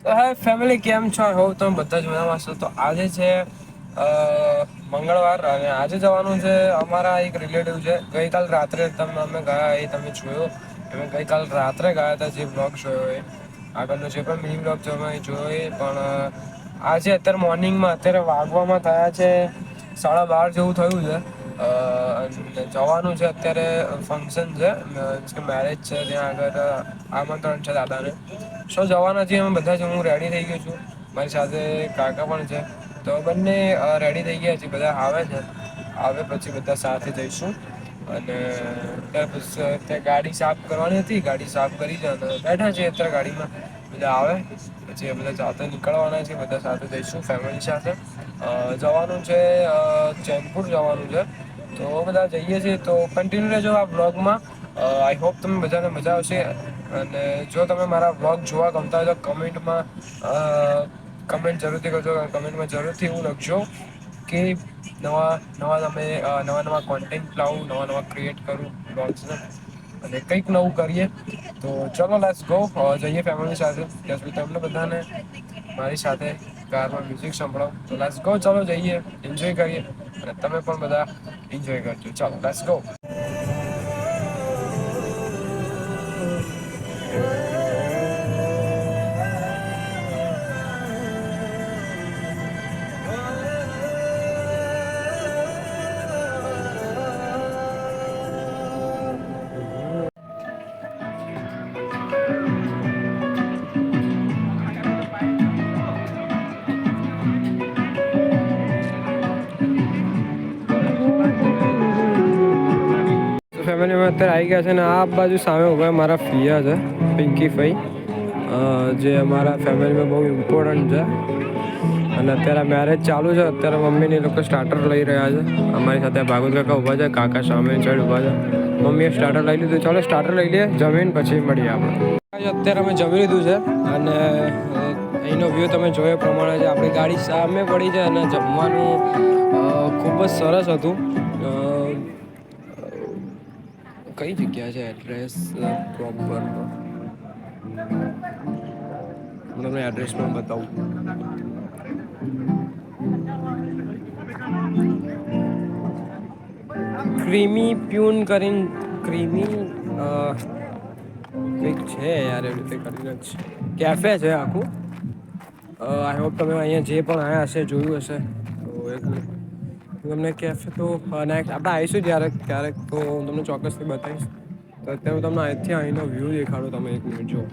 તો હા ફેમિલી કેમ છો? હોવ તમે બધા જ મજામાં છો. તો આજે છે મંગળવાર અને આજે જવાનું છે અમારા એક રિલેટિવ છે. ગઈકાલ રાત્રે અમે ગયા એ તમે જોયો. અમે ગઈકાલ રાત્રે ગયા હતા જે બ્લોગ જોયો એ આગળનો જે પણ મિની બ્લોગ જોયો પણ આજે અત્યારે મોર્નિંગમાં અત્યારે વાગવામાં થયા છે 12:30 જેવું થયું છે. જવાનું છે અત્યારે ફંક્શન છે મેરેજ છે ત્યાં આગળ આમંત્રણ છે દાદાને જવાના છીએ અમે બધા જ. હું રેડી થઈ ગયો છું. મારી સાથે કાકા પણ છે તો બંને રેડી થઈ ગયા છે. બધા આવે છે આવે પછી બધા સાથે જઈશું અને ત્યાર પછી ત્યાં ગાડી સાફ કરવાની હતી. ગાડી સાફ કરી છે અને બેઠા છે અત્યારે ગાડીમાં બધા આવે પછી બધા સાથે નીકળવાના છે. બધા સાથે જઈશું ફેમિલી સાથે જવાનું છે ચેમ્પુર જવાનું છે. તો બધા જઈએ છીએ તો કન્ટિન્યુ રહેજો આ બ્લોગમાં. આઈ હોપ તમે બધાને મજા આવશે અને જો તમે મારા બ્લોગ જોવા ગમતા હોય તો કમેન્ટ જરૂરથી કરજો. કમેન્ટમાં જરૂરથી એવું લખજો કે નવા કોન્ટેન્ટ લાવું, નવા નવા ક્રિએટ કરું બ્લોગ્સને અને કંઈક નવું કરીએ. તો ચલો લેટ્સ ગો જઈએ ફેમિલી સાથે. ત્યાં સુધી તમને બધાને મારી સાથે કારમાં મ્યુઝિક સંભળાવો. તો લેટ્સ ગો ચાલો જઈએ એન્જોય કરીએ અને તમે પણ બધા એન્જોય કરજો. ચાલો લેટ્સ ગો. ફેમિલીમાં અત્યારે આવી ગયા છે ને આ બાજુ સામે ઉભા મારા ફિયા છે પિંકી ફઈ જે અમારા ફેમિલીમાં બહુ ઇમ્પોર્ટન્ટ છે અને અત્યારે મેરેજ ચાલુ છે. અત્યારે મમ્મીને એ લોકો સ્ટાર્ટર લઈ રહ્યા છે. અમારી સાથે ભાગવત કાકા ઊભા છે, કાકા સામેની સાઈડ ઊભા છે. મમ્મીએ સ્ટાર્ટર લઈ લીધું. ચાલો સ્ટાર્ટર લઈ લઈએ, જમીન પછી મળીએ આપણે. અત્યારે અમે જમી લીધું છે અને અહીંનો વ્યૂ તમે જોયા પ્રમાણે છે. આપણી ગાડી સામે પડી છે અને જમવાનું ખૂબ જ સરસ હતું. કઈ જગ્યા છે એડ્રેસ પ્રોપર હું તમને એડ્રેસ પણ બતાવું. ક્રીમી પ્યુન કરીને ક્રીમી કંઈક છે યાર એવી રીતે કરીને જ કેફે છે આખું. આઈ હોપ તમે અહીંયા જે પણ આવ્યા હશે જોયું હશે તો એક તમને કેફે તો આપણે આવીશું ક્યારેક તો હું તમને ચોક્કસથી બતાવીશ. તો અત્યારે હું તમને અહીંથી અહીંનો વ્યૂ દેખાડું. તમે એક મિનિટ જુઓ.